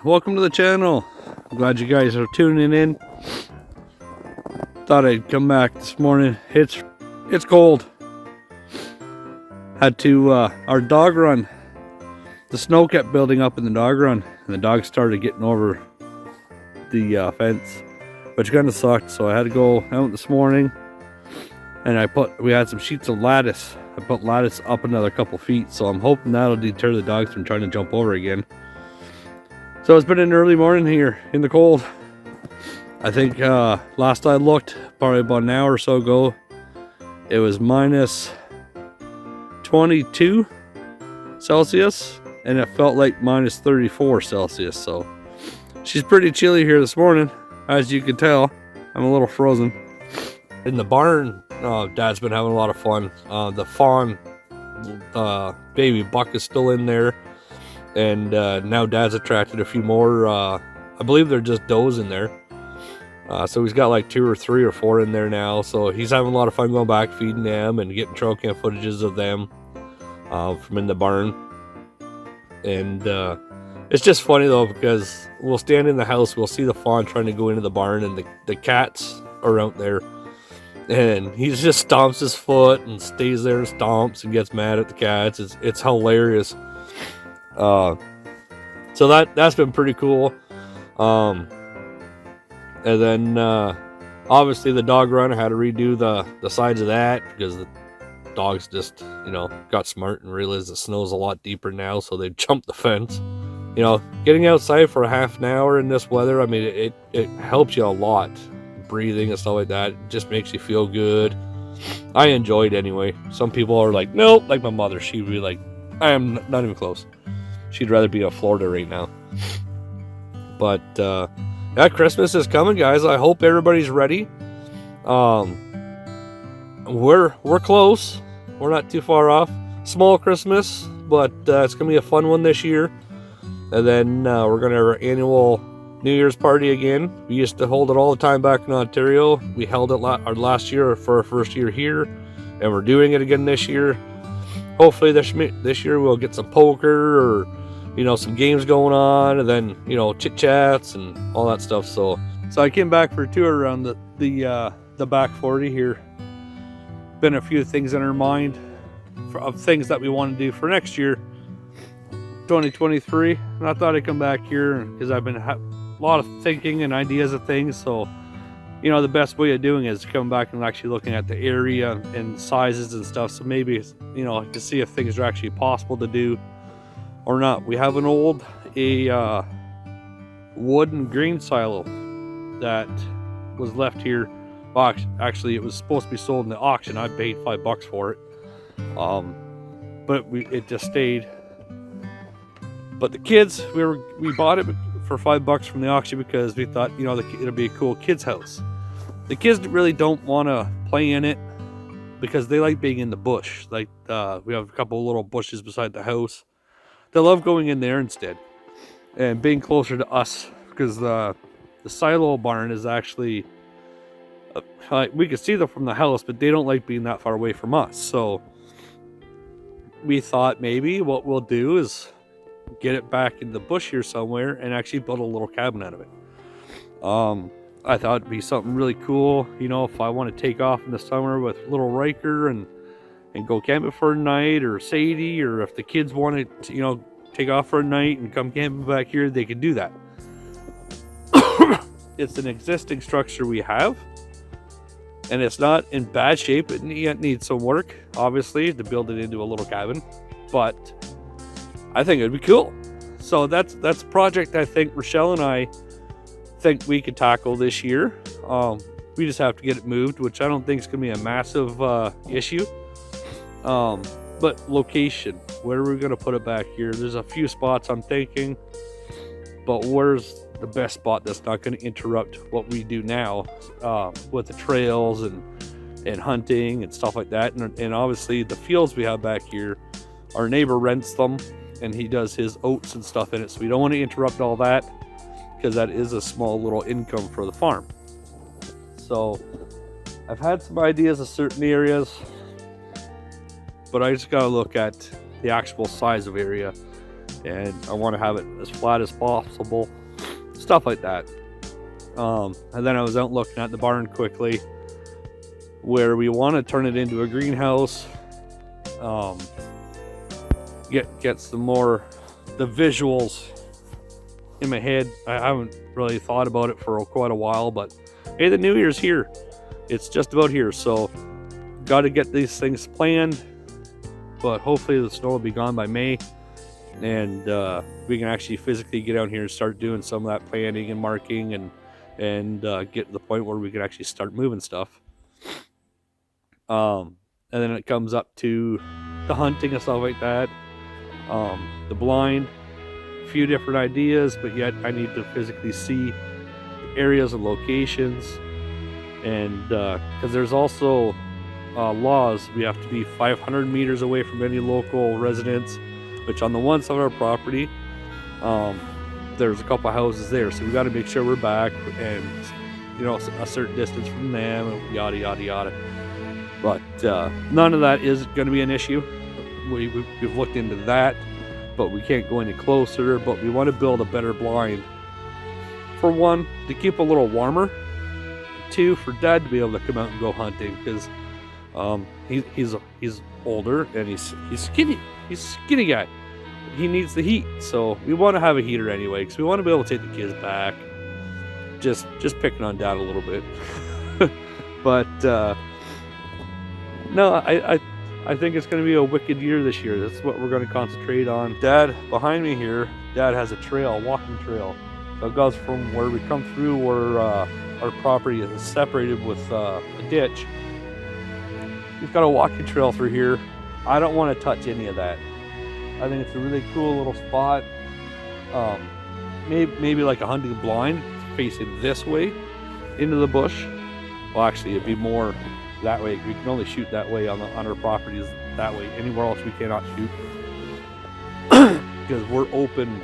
welcome to the channel. I'm glad you guys are tuning in. Thought I'd come back this morning. It's cold. Had to our dog run. The snow kept building up in the dog run, and the dog started getting over the fence, which kind of sucked. So I had to go out this morning, and we had some sheets of lattice. I put lattice up another couple feet, so I'm hoping that'll deter the dogs from trying to jump over again. So it's been an early morning here in the cold. I think last I looked, probably about an hour or so ago, it was minus 22 Celsius, and it felt like minus 34 Celsius. So she's pretty chilly here this morning, as you can tell. I'm a little frozen. In the barn, Dad's been having a lot of fun. The fawn baby buck is still in there, and now Dad's attracted a few more. I believe they're just does in there. So he's got like 2 or 3 or 4 in there now. So he's having a lot of fun going back, feeding them, and getting trail cam footages of them from in the barn. And it's just funny though, because we'll stand in the house, we'll see the fawn trying to go into the barn, and the cats are out there. And he just stomps his foot and stays there and stomps and gets mad at the cats. It's hilarious. So that's been pretty cool. And then obviously the dog run, I had to redo the sides of that because the dogs just, got smart and realized the snow's a lot deeper now, so they jumped the fence. Getting outside for a half an hour in this weather, I mean, it helps you a lot. Breathing and stuff like that, it just makes you feel good. I enjoy it anyway. Some people are like, nope, like my mother, she'd be like, I am not even close. She'd rather be in Florida right now. But yeah, Christmas is coming, guys. I hope everybody's ready. We're close. We're not too far off. Small Christmas, but it's gonna be a fun one this year. And then we're gonna have our annual New Year's party again. We used to hold it all the time back in Ontario. We held it our last year for our first year here, and we're doing it again this year. Hopefully this year we'll get some poker or some games going on, and then chit chats and all that stuff. So I came back for a tour around the back 40 here. Been a few things in our mind of things that we want to do for next year, 2023. And I thought I'd come back here because I've been a lot of thinking and ideas of things. So the best way of doing it is come back and actually looking at the area and sizes and stuff. So maybe to see if things are actually possible to do or not. We have an old wooden grain silo that was left here. Well, actually, it was supposed to be sold in the auction. I paid $5 for it, but it just stayed. But the kids, we bought it for $5 from the auction because we thought it'll be a cool kids house. The kids really don't want to play in it because they like being in the bush. Like we have a couple of little bushes beside the house. They love going in there instead and being closer to us, because the silo barn is actually we can see them from the house, but they don't like being that far away from us. So we thought maybe what we'll do is get it back in the bush here somewhere and actually build a little cabin out of it. I thought it'd be something really cool, if I want to take off in the summer with little Riker and go camping for a night, or Sadie, or if the kids want to take off for a night and come camping back here, they can do that. It's an existing structure we have, and it's not in bad shape. It needs some work, obviously, to build it into a little cabin, but I think it'd be cool. So that's a project I think Rochelle and I think we could tackle this year. We just have to get it moved, which I don't think is going to be a massive issue. But location, where are we going to put it back here? There's a few spots I'm thinking, but where's the best spot that's not going to interrupt what we do now with the trails and hunting and stuff like that. And obviously the fields we have back here, our neighbor rents them, and he does his oats and stuff in it. So we don't want to interrupt all that, because that is a small little income for the farm. So I've had some ideas of certain areas, but I just got to look at the actual size of area and I want to have it as flat as possible, stuff like that. And then I was out looking at the barn quickly, where we want to turn it into a greenhouse. Get some more the visuals in my head. I haven't really thought about it for quite a while, but hey, the new year's here. It's just about here, so got to get these things planned. But hopefully the snow will be gone by May, and we can actually physically get out here and start doing some of that planning and marking, and get to the point where we can actually start moving stuff. And then it comes up to the hunting and stuff like that. The blind, a few different ideas, but yet I need to physically see areas and locations, and because there's also laws, we have to be 500 meters away from any local residents, which on the one side of our property, there's a couple houses there, so we got to make sure we're back and, you know, a certain distance from them, and yada yada yada. But none of that is going to be an issue. We've looked into that, but we can't go any closer. But we want to build a better blind. For one, to keep a little warmer. Two, for Dad to be able to come out and go hunting, because he's older and he's skinny. He's a skinny guy. He needs the heat, so we want to have a heater anyway, because we want to be able to take the kids back. Just picking on Dad a little bit, but no, I think it's going to be a wicked year this year. That's what we're going to concentrate on. Dad, behind me here, Dad has a trail, a walking trail. So it goes from where we come through, where our property is separated with a ditch. He's got a walking trail through here. I don't want to touch any of that. I think it's a really cool little spot. Maybe like a hunting blind facing this way into the bush. Well, actually, it'd be more that way. We can only shoot that way on our properties that way. Anywhere else we cannot shoot because we're open.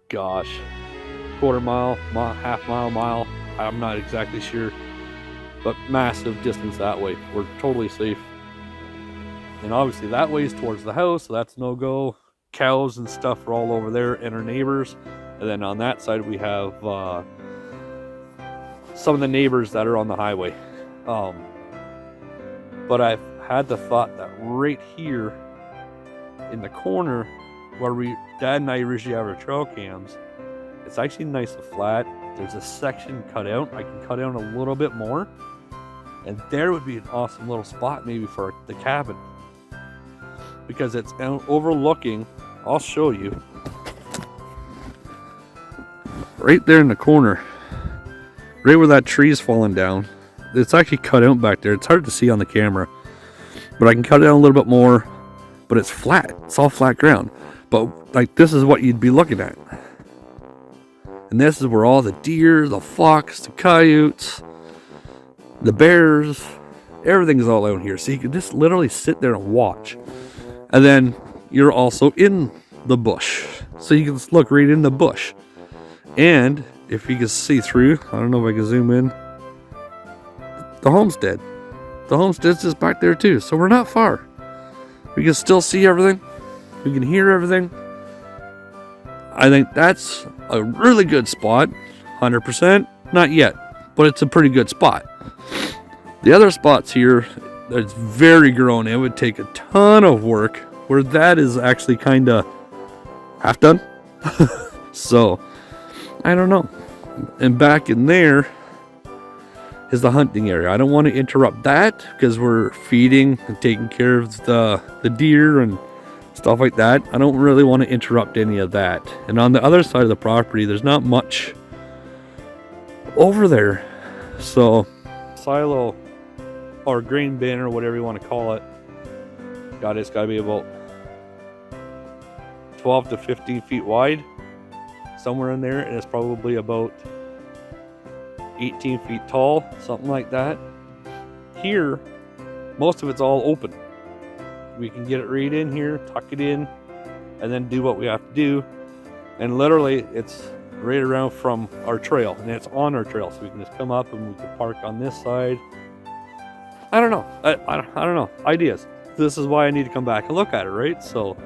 Gosh, quarter mile, half mile. I'm not exactly sure, but massive distance that way. We're totally safe. And obviously that way is towards the house, so that's no go. Cows and stuff are all over there, and our neighbors. And then on that side we have some of the neighbors that are on the highway. But I've had the thought that right here in the corner where Dad and I usually have our trail cams, it's actually nice and flat. There's a section cut out. I can cut out a little bit more, and there would be an awesome little spot maybe for the cabin, because it's overlooking. I'll show you right there in the corner, right where that tree's falling down. It's actually cut out back there. It's hard to see on the camera, but I can cut it out a little bit more. But it's flat. It's all flat ground. But like, this is what you'd be looking at, and this is where all the deer, the fox, the coyotes, the bears, everything's all out here. So you can just literally sit there and watch. And then you're also in the bush, so you can just look right in the bush. And if you can see through, I don't know if I can zoom in, the homestead. The homestead's just back there too, so we're not far. We can still see everything. We can hear everything. I think that's a really good spot. 100%, not yet, but it's a pretty good spot. The other spots here, it's very grown. It would take a ton of work, where that is actually kind of half done. So, I don't know. And back in there is the hunting area. I don't want to interrupt that, because we're feeding and taking care of the deer and stuff like that. I don't really want to interrupt any of that. And on the other side of the property, there's not much over there. So, silo or grain bin or whatever you want to call it, it's got to be about 12 to 15 feet wide, somewhere in there, and it's probably about 18 feet tall, something like that. Here, most of it's all open. We can get it right in here, tuck it in, and then do what we have to do. And literally, it's right around from our trail, and it's on our trail, so we can just come up and we can park on this side. I don't know. I don't know. Ideas. This is why I need to come back and look at it, right? So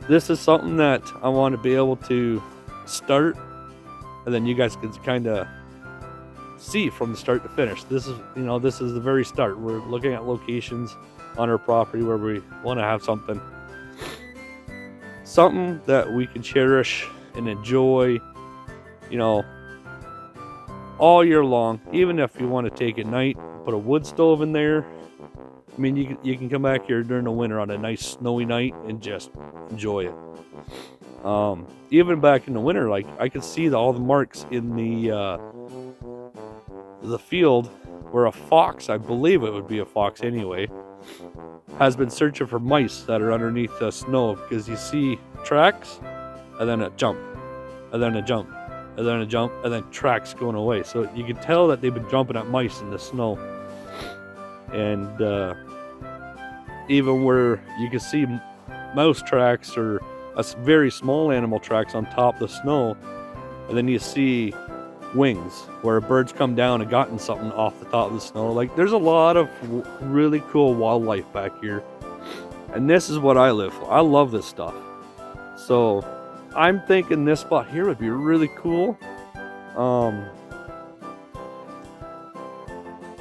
this is something that I want to be able to start, and then you guys can kind of see from the start to finish. This is, you know, this is the very start. We're looking at locations on our property where we want to have something that we can cherish and enjoy, you know, all year long. Even if you want to take at night, put a wood stove in there. I mean, you can come back here during the winter on a nice snowy night and just enjoy it. Even back in the winter, like I could see all the marks in the field where a fox, I believe it would be a fox anyway, has been searching for mice that are underneath the snow, because you see tracks and then a jump and then a jump and then a jump and then tracks going away. So you can tell that they've been jumping at mice in the snow. And even where you can see mouse tracks or a very small animal tracks on top of the snow, and then you see wings where birds come down and gotten something off the top of the snow. Like, there's a lot of really cool wildlife back here, and this is what I live for. I love this stuff. So I'm thinking this spot here would be really cool.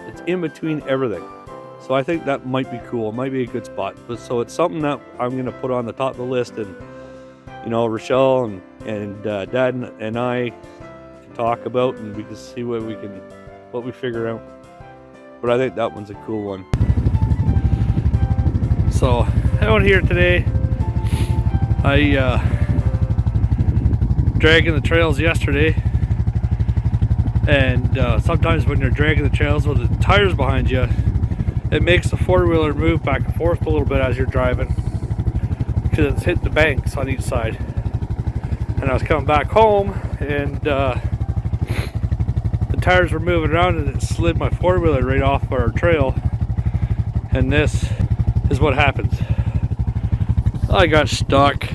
It's in between everything, so I think that might be cool. It might be a good spot. But so it's something that I'm going to put on the top of the list, and you know, Rochelle and Dad and I can talk about, and we can see what we figure out. But I think that one's a cool one. So out here today, I dragging the trails yesterday, and sometimes when you're dragging the trails with the tires behind you, it makes the four-wheeler move back and forth a little bit as you're driving, because it's hitting the banks on each side. And I was coming back home, and the tires were moving around, and it slid my four-wheeler right off our trail. And this is what happens. I got stuck.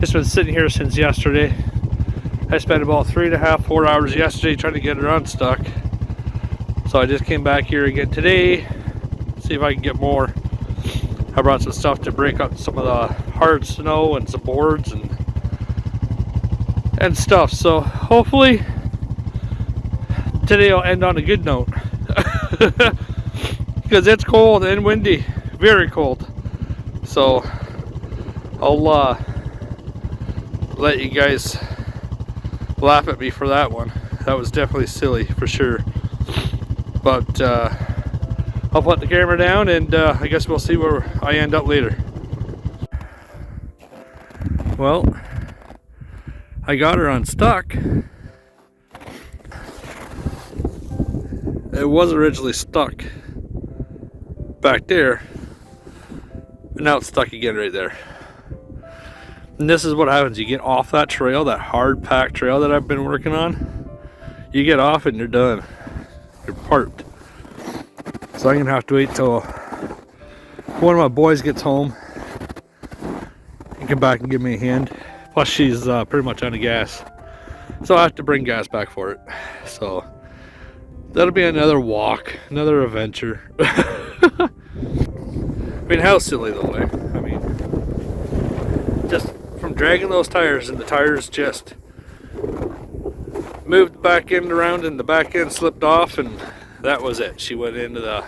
It's been sitting here since yesterday. I spent about 3.5-4 hours yesterday trying to get it unstuck. So I just came back here again today, see if I can get more. I brought some stuff to break up some of the hard snow and some boards and stuff. So hopefully today will end on a good note. Because it's cold and windy, very cold. So I'll let you guys laugh at me for that one. That was definitely silly for sure. But I'll put the camera down, and I guess we'll see where I end up later. Well, I got her unstuck. It was originally stuck back there, but now it's stuck again right there. And this is what happens. You get off that trail, that hard packed trail that I've been working on. You get off it and you're done. You're parked. So I'm gonna have to wait till one of my boys gets home and come back and give me a hand. Plus she's pretty much out of gas, so I have to bring gas back for it. So that'll be another walk, another adventure. I mean, how silly though, eh? I mean, just from dragging those tires, and the tires just moved the back end around and the back end slipped off, and that was it. She went into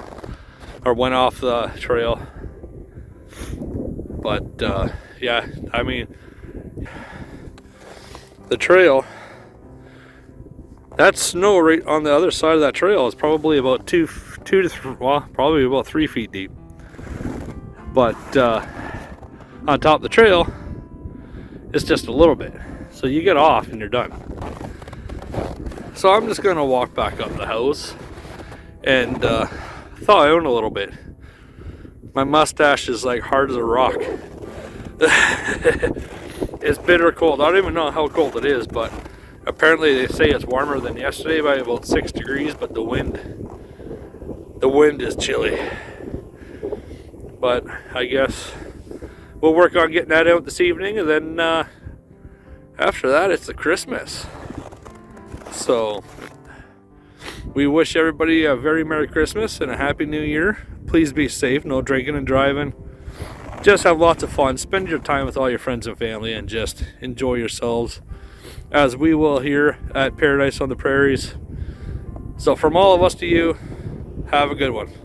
went off the trail. But yeah, I mean, the trail, that snow right on the other side of that trail is probably about probably about 3 feet deep. But on top of the trail, it's just a little bit. So you get off and you're done. So I'm just gonna walk back up the house and thaw out a little bit. My mustache is like hard as a rock. It's bitter cold. I don't even know how cold it is, but apparently they say it's warmer than yesterday by about 6 degrees, but the wind is chilly. But I guess we'll work on getting that out this evening, and then after that it's the Christmas. So we wish everybody a very Merry Christmas and a Happy New Year. Please be safe, no drinking and driving. just have lots of fun. Spend your time with all your friends and family and just enjoy yourselves, as we will here at Paradise on the Prairies. So from all of us to you, have a good one.